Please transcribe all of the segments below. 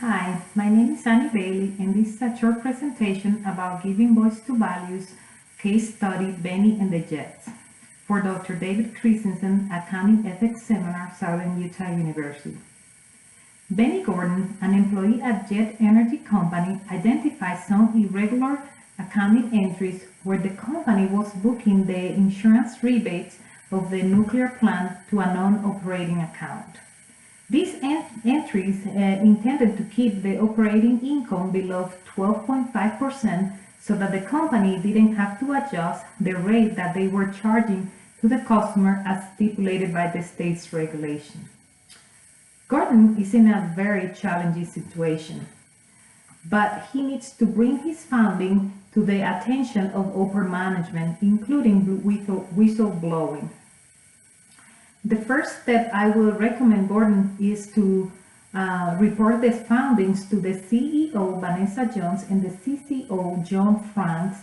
Hi, my name is Annie Bailey, and this is a short presentation about giving voice to values case study Benny and the Jets for Dr. David Christensen Accounting Ethics Seminar, Southern Utah University. Benny Gordon, an employee at Jet Energy Company, identified some irregular accounting entries where the company was booking the insurance rebates of the nuclear plant to a non-operating account. These entries intended to keep the operating income below 12.5% so that the company didn't have to adjust the rate that they were charging to the customer as stipulated by the state's regulation. Gordon is in a very challenging situation, but he needs to bring his finding to the attention of upper management, including whistleblowing. The first step I will recommend Gordon is to report the findings to the CEO, Vanessa Jones, and the CCO, John Franks,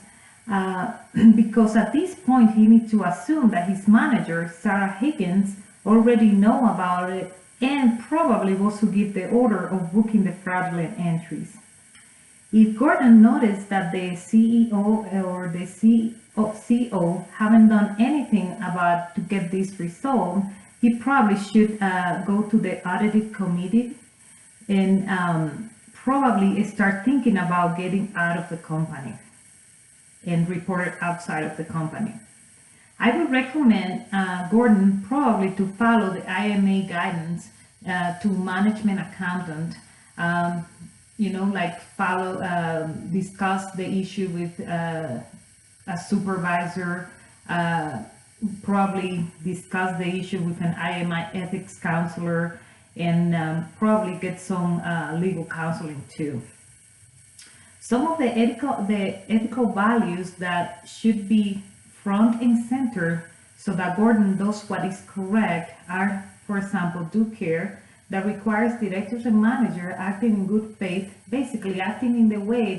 because at this point he needs to assume that his manager, Sarah Higgins, already know about it and probably was to give the order of booking the fraudulent entries. If Gordon noticed that the CEO or the CO haven't done anything about to get this resolved, he probably should go to the audit committee and probably start thinking about getting out of the company and report it outside of the company. I would recommend Gordon probably to follow the IMA guidance to management accountant. Like discuss the issue with a supervisor, probably discuss the issue with an IMI ethics counselor, and probably get some legal counseling too. Some of the ethical values that should be front and center so that Gordon does what is correct are, for example, due care, that requires directors and manager acting in good faith, basically acting in the way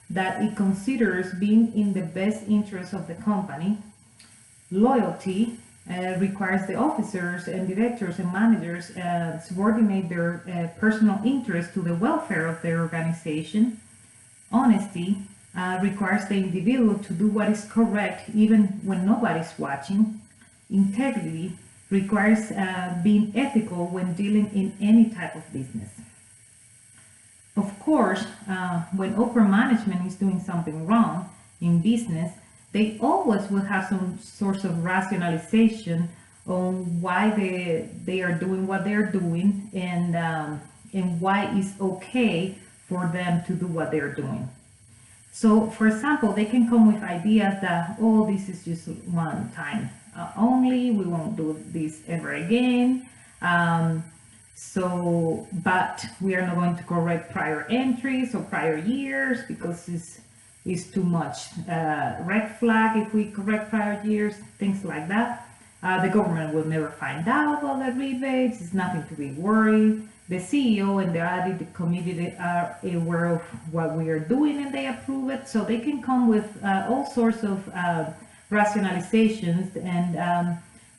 that it considers being in the best interest of the company. Loyalty requires the officers and directors and managers subordinate their personal interest to the welfare of their organization. Honesty requires the individual to do what is correct even when nobody's watching. Integrity requires being ethical when dealing in any type of business. Of course, when upper management is doing something wrong in business, they always will have some sort of rationalization on why they are doing what they're doing and why it's okay for them to do what they're doing. So, for example, they can come with ideas that, oh, this is just one time only, we won't do this ever again. But we are not going to correct prior entries or prior years because it's too much red flag if we correct prior years, things like that. The government will never find out about the rebates. It's nothing to be worried. The CEO and the audit committee are aware of what we are doing and they approve it. So they can come with all sorts of rationalizations, and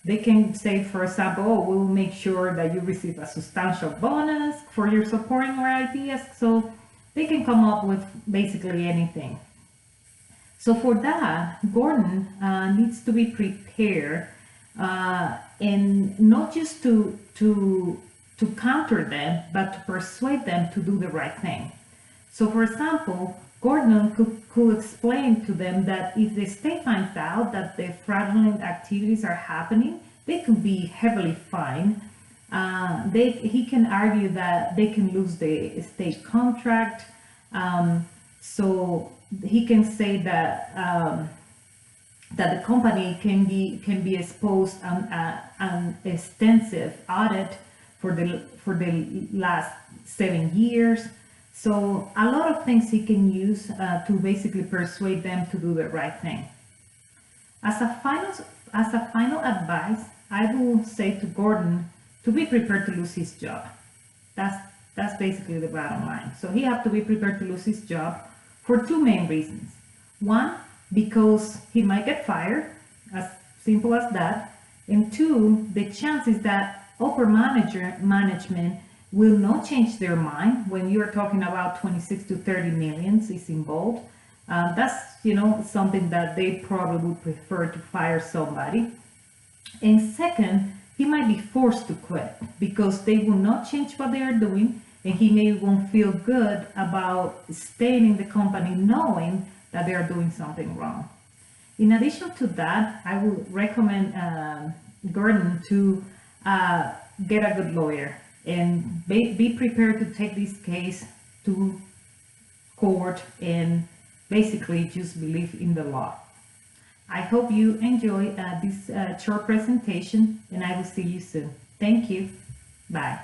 they can say, for example, oh, we'll make sure that you receive a substantial bonus for your supporting our ideas. So they can come up with basically anything. So for that, Gordon needs to be prepared and not just to counter them, but to persuade them to do the right thing. So for example, Gordon could explain to them that if the state finds out that the fraudulent activities are happening, they could be heavily fined. He can argue that they can lose the state contract. So he can say that the company can be exposed on an extensive audit for the last 7 years. So a lot of things he can use to basically persuade them to do the right thing. As a final advice, I will say to Gordon to be prepared to lose his job. That's basically the bottom line. So he has to be prepared to lose his job for two main reasons. One, because he might get fired, as simple as that. And two, the chances that upper management will not change their mind when you're talking about 26 to 30 millions is involved. That's, something that they probably would prefer to fire somebody. And second, he might be forced to quit because they will not change what they are doing, and he may won't feel good about staying in the company knowing that they are doing something wrong. In addition to that, I would recommend Gordon to get a good lawyer and be prepared to take this case to court and basically just believe in the law. I hope you enjoy this short presentation, and I will see you soon. Thank you. Bye.